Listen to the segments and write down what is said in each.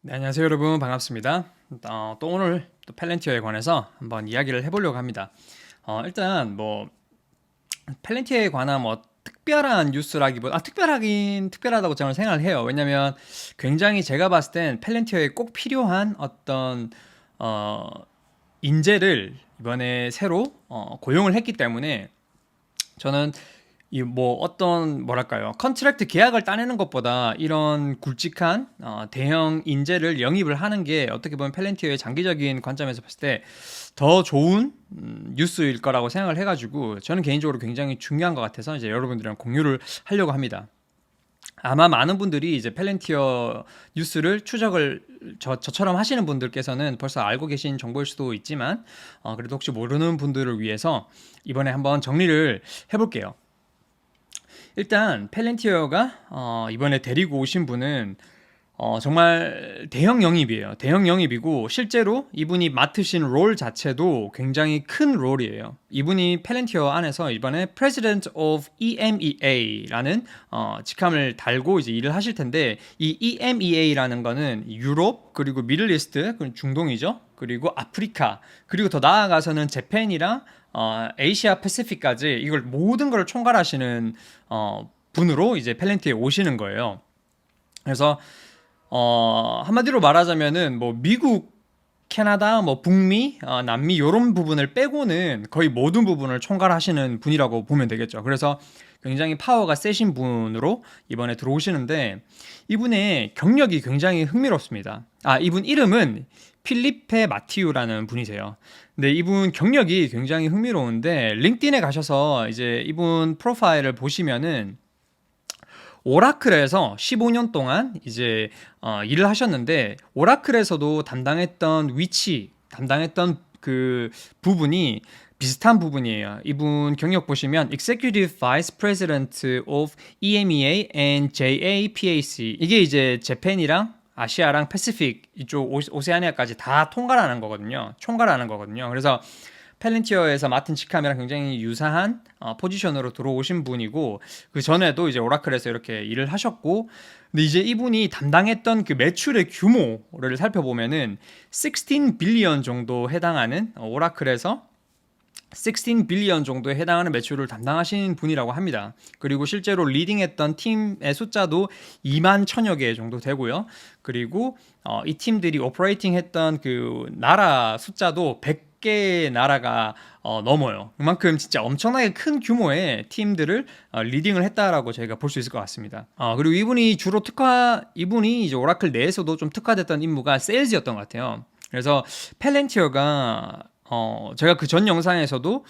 네, 안녕하세요 여러분, 반갑습니다. 또 오늘 또 펠렌티어에 관해서 한번 이야기를 해보려고 합니다. 일단 뭐 펠렌티어에 관한 뭐 특별한 뉴스라기보다 특별하긴 특별하다고 저는 생각을 해요. 왜냐면 굉장히 제가 봤을 땐 펠렌티어에 꼭 필요한 어떤 어, 인재를 이번에 새로 고용을 했기 때문에 저는 이 뭐 어떤 뭐랄까요, 컨트랙트 계약을 따내는 것보다 이런 굵직한 대형 인재를 영입을 하는 게 어떻게 보면 펠렌티어의 장기적인 관점에서 봤을 때 더 좋은 뉴스일 거라고 생각을 해가지고 저는 개인적으로 굉장히 중요한 것 같아서 이제 여러분들이랑 공유를 하려고 합니다. 아마 많은 분들이 이제 펠렌티어 뉴스를 추적을 저처럼 하시는 분들께서는 벌써 알고 계신 정보일 수도 있지만 그래도 혹시 모르는 분들을 위해서 이번에 한번 정리를 해볼게요. 일단 펠렌티어가 이번에 데리고 오신 분은 정말 대형 영입이에요. 대형 영입이고 실제로 이분이 맡으신 롤 자체도 굉장히 큰 롤이에요. 이분이 펠렌티어 안에서 이번에 President of EMEA라는 직함을 달고 이제 일을 하실 텐데, 이 EMEA라는 거는 유럽 그리고 미들리스트, 중동이죠. 그리고 아프리카, 그리고 더 나아가서는 재팬이랑 아시아 패시픽까지 이걸 모든 걸 총괄하시는 분으로 이제 펠렌티에 오시는 거예요. 그래서 한마디로 말하자면은 뭐 미국, 캐나다, 뭐 북미, 남미 이런 부분을 빼고는 거의 모든 부분을 총괄하시는 분이라고 보면 되겠죠. 그래서 굉장히 파워가 세신 분으로 이번에 들어오시는데, 이분의 경력이 굉장히 흥미롭습니다. 이분 이름은 필리페 마티우라는 분이세요. 근데 이분 경력이 굉장히 흥미로운데, 링크드인에 가셔서 이제 이분 프로파일을 보시면은 오라클에서 15년 동안 이제 일을 하셨는데, 오라클에서도 담당했던 그 부분이 비슷한 부분이에요. 이분 경력 보시면 Executive Vice President of EMEA and JAPAC, 이게 이제 재팬이랑 아시아랑 패시픽 이쪽 오세아니아까지 다 통괄하는 거거든요. 총괄하는 거거든요. 그래서 펠렌티어에서 맡은 직함이랑 굉장히 유사한 포지션으로 들어오신 분이고, 그 전에도 이제 오라클에서 이렇게 일을 하셨고, 근데 이제 이분이 담당했던 그 매출의 규모를 살펴보면은 16 빌리언 정도 해당하는, 오라클에서 16 빌리언 정도에 해당하는 매출을 담당하신 분이라고 합니다. 그리고 실제로 리딩했던 팀의 숫자도 2만 천여 개 정도 되고요. 그리고 이 팀들이 오퍼레이팅 했던 그 나라 숫자도 100개 나라가 넘어요. 그만큼 진짜 엄청나게 큰 규모의 팀들을 리딩을 했다라고 저희가 볼 수 있을 것 같습니다. 그리고 이분이 이제 오라클 내에서도 좀 특화됐던 임무가 세일즈였던 것 같아요. 그래서 펠렌티어가 제가 그 전 영상에서도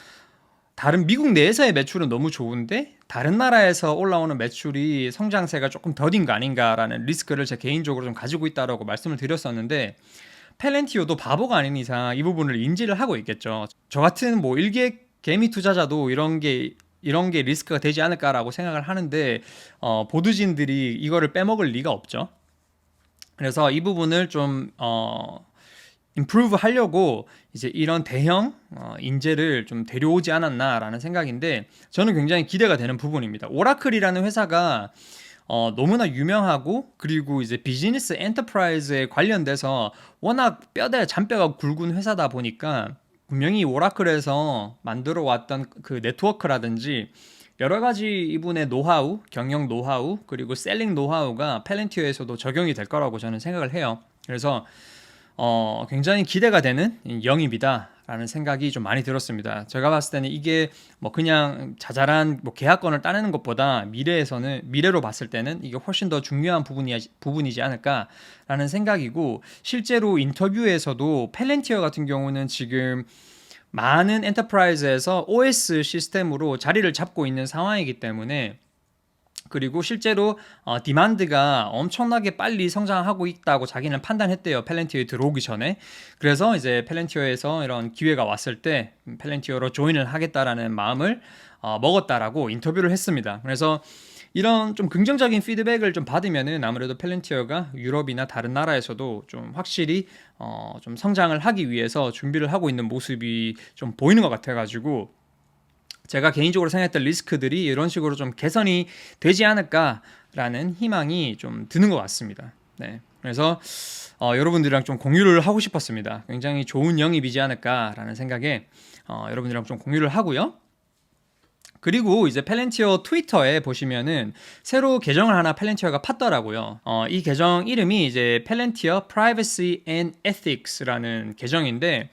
다른 미국 내에서의 매출은 너무 좋은데 다른 나라에서 올라오는 매출이 성장세가 조금 더딘 거 아닌가라는 리스크를 제 개인적으로 좀 가지고 있다라고 말씀을 드렸었는데, 펠렌티오도 바보가 아닌 이상 이 부분을 인지를 하고 있겠죠. 저 같은 뭐 일개 개미 투자자도 이런 게 리스크가 되지 않을까라고 생각을 하는데, 보드진들이 이거를 빼먹을 리가 없죠. 그래서 이 부분을 좀 임프루브 하려고 이제 이런 대형 인재를 좀 데려오지 않았나라는 생각인데, 저는 굉장히 기대가 되는 부분입니다. 오라클이라는 회사가 너무나 유명하고, 그리고 이제 비즈니스 엔터프라이즈에 관련돼서 워낙 잔뼈가 굵은 회사다 보니까 분명히 오라클에서 만들어 왔던 그 네트워크라든지 여러 가지 이분의 노하우, 경영 노하우, 그리고 셀링 노하우가 펠렌티어에서도 적용이 될 거라고 저는 생각을 해요. 그래서 굉장히 기대가 되는 영입이다라는 생각이 좀 많이 들었습니다. 제가 봤을 때는 이게 뭐 그냥 자잘한 뭐 계약권을 따내는 것보다 미래로 봤을 때는 이게 훨씬 더 중요한 부분이지 않을까라는 생각이고, 실제로 인터뷰에서도 펠렌티어 같은 경우는 지금 많은 엔터프라이즈에서 OS 시스템으로 자리를 잡고 있는 상황이기 때문에, 그리고 실제로 디만드가 엄청나게 빨리 성장하고 있다고 자기는 판단했대요, 펠렌티어에 들어오기 전에. 그래서 이제 펠렌티어에서 이런 기회가 왔을 때 펠렌티어로 조인을 하겠다라는 마음을 먹었다라고 인터뷰를 했습니다. 그래서 이런 좀 긍정적인 피드백을 좀 받으면은 아무래도 펠렌티어가 유럽이나 다른 나라에서도 좀 확실히 좀 성장을 하기 위해서 준비를 하고 있는 모습이 좀 보이는 것 같아가지고, 제가 개인적으로 생각했던 리스크들이 이런 식으로 좀 개선이 되지 않을까라는 희망이 좀 드는 것 같습니다. 네. 그래서 여러분들이랑 좀 공유를 하고 싶었습니다. 굉장히 좋은 영입이지 않을까라는 생각에 여러분들이랑 좀 공유를 하고요. 그리고 이제 펠렌티어 트위터에 보시면은 새로 계정을 하나 펠렌티어가 팠더라고요. 이 계정 이름이 이제 펠렌티어 Privacy and Ethics라는 계정인데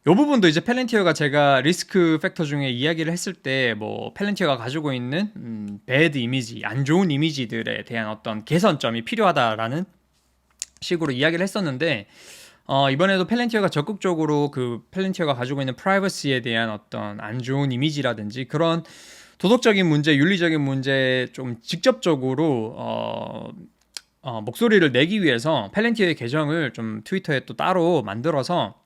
이 부분도 이제 펠렌티어가 제가 리스크 팩터 중에 이야기를 했을 때 뭐 펠렌티어가 가지고 있는 배드 이미지, 안 좋은 이미지들에 대한 어떤 개선점이 필요하다라는 식으로 이야기를 했었는데 이번에도 펠렌티어가 적극적으로 그 펠렌티어가 가지고 있는 프라이버시에 대한 어떤 안 좋은 이미지라든지 그런 도덕적인 문제, 윤리적인 문제 좀 직접적으로 목소리를 내기 위해서 펠렌티어의 계정을 좀 트위터에 또 따로 만들어서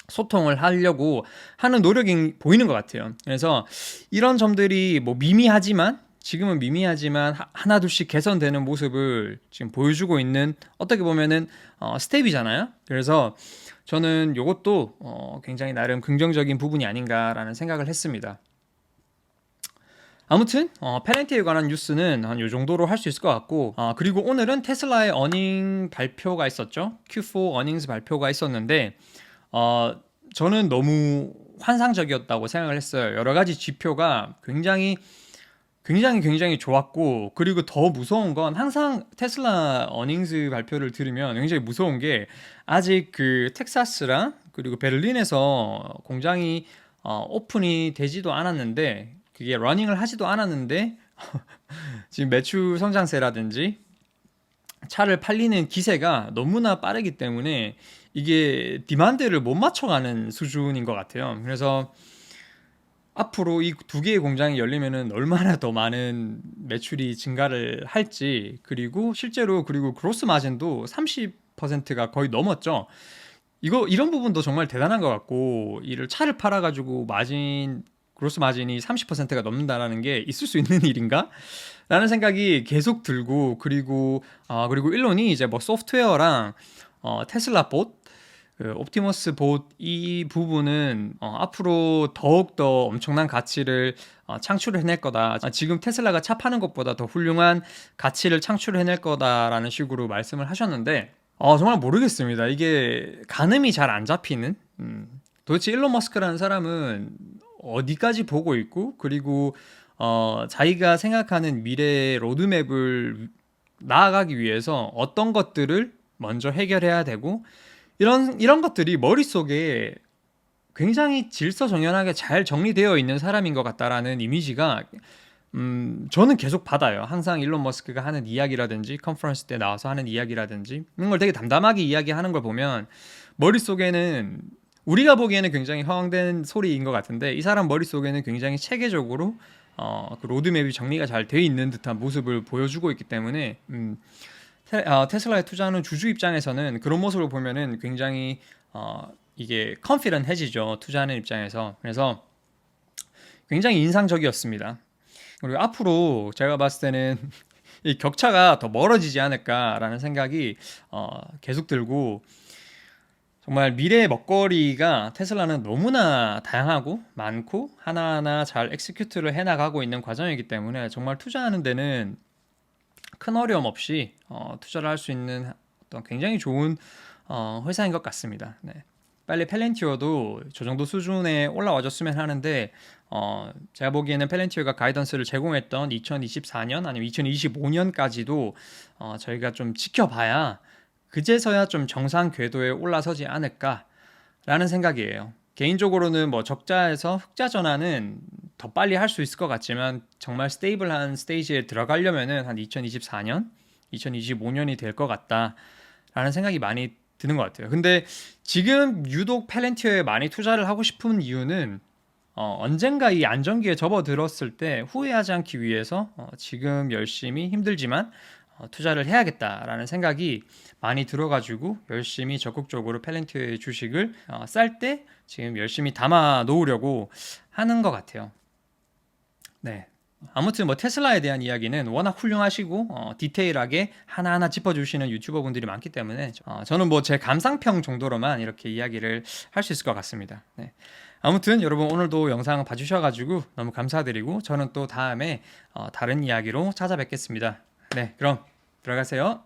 소통을 하려고 하는 노력이 보이는 것 같아요. 그래서 이런 점들이 뭐 지금은 미미하지만 하나둘씩 개선되는 모습을 지금 보여주고 있는 어떻게 보면은 스텝이잖아요. 그래서 저는 이것도 굉장히 나름 긍정적인 부분이 아닌가라는 생각을 했습니다. 아무튼 페렌티에 관한 뉴스는 한 요 정도로 할 수 있을 것 같고 그리고 오늘은 테슬라의 어닝 발표가 있었죠. Q4 어닝스 발표가 있었는데 저는 너무 환상적이었다고 생각을 했어요. 여러 가지 지표가 굉장히 좋았고 그리고 더 무서운 건 항상 테슬라 어닝스 발표를 들으면 굉장히 무서운 게 아직 그 텍사스랑 그리고 베를린에서 공장이 오픈이 되지도 않았는데 그게 러닝을 하지도 않았는데 지금 매출 성장세라든지 차를 팔리는 기세가 너무나 빠르기 때문에 이게 디만드를 못 맞춰가는 수준인 것 같아요. 그래서 앞으로 이 두 개의 공장이 열리면은 얼마나 더 많은 매출이 증가를 할지 그리고 실제로 그리고 그로스 마진도 30%가 거의 넘었죠. 이런 부분도 정말 대단한 것 같고 이를 차를 팔아가지고 그로스 마진이 30%가 넘는다라는 게 있을 수 있는 일인가? 라는 생각이 계속 들고 그리고 일론이 이제 뭐 소프트웨어랑 테슬라 봇 옵티머스 봇 이 부분은 앞으로 더욱더 엄청난 가치를 창출을 해낼 거다. 지금 테슬라가 차 파는 것보다 더 훌륭한 가치를 창출을 해낼 거다라는 식으로 말씀을 하셨는데 정말 모르겠습니다. 이게 가늠이 잘 안 잡히는 도대체 일론 머스크라는 사람은 어디까지 보고 있고 그리고 자기가 생각하는 미래 로드맵을 나아가기 위해서 어떤 것들을 먼저 해결해야 되고 이런 것들이 머릿속에 굉장히 질서정연하게 잘 정리되어 있는 사람인 것 같다라는 이미지가 저는 계속 받아요. 항상 일론 머스크가 하는 이야기라든지 컨퍼런스 때 나와서 하는 이야기라든지 이런 걸 되게 담담하게 이야기하는 걸 보면 머릿속에는 우리가 보기에는 굉장히 허황된 소리인 것 같은데 이 사람 머릿속에는 굉장히 체계적으로 그 로드맵이 정리가 잘 돼 있는 듯한 모습을 보여주고 있기 때문에 테슬라에 투자하는 주주 입장에서는 그런 모습을 보면은 굉장히 이게 컨피던해지죠. 투자하는 입장에서. 그래서 굉장히 인상적이었습니다. 그리고 앞으로 제가 봤을 때는 이 격차가 더 멀어지지 않을까라는 생각이 계속 들고 정말 미래의 먹거리가 테슬라는 너무나 다양하고 많고 하나하나 잘 엑스큐트를 해나가고 있는 과정이기 때문에 정말 투자하는 데는 큰 어려움 없이 투자를 할 수 있는 어떤 굉장히 좋은 회사인 것 같습니다. 네. 빨리 펠렌티어도 저 정도 수준에 올라와줬으면 하는데 제가 보기에는 펠렌티어가 가이던스를 제공했던 2024년 아니면 2025년까지도 저희가 좀 지켜봐야 그제서야 좀 정상 궤도에 올라서지 않을까라는 생각이에요. 개인적으로는 뭐 적자에서 흑자 전환은 더 빨리 할 수 있을 것 같지만 정말 스테이블한 스테이지에 들어가려면은 한 2024년, 2025년이 될 것 같다라는 생각이 많이 드는 것 같아요. 근데 지금 유독 펠렌티어에 많이 투자를 하고 싶은 이유는 언젠가 이 안정기에 접어들었을 때 후회하지 않기 위해서 지금 열심히 힘들지만 투자를 해야겠다라는 생각이 많이 들어가지고 열심히 적극적으로 펠렌티어의 주식을 쌀 때 지금 열심히 담아 놓으려고 하는 것 같아요. 네. 아무튼 뭐 테슬라에 대한 이야기는 워낙 훌륭하시고 디테일하게 하나하나 짚어주시는 유튜버 분들이 많기 때문에 저는 뭐 제 감상평 정도로만 이렇게 이야기를 할 수 있을 것 같습니다. 네. 아무튼 여러분 오늘도 영상 봐주셔가지고 너무 감사드리고 저는 또 다음에 다른 이야기로 찾아뵙겠습니다. 네, 그럼 들어가세요.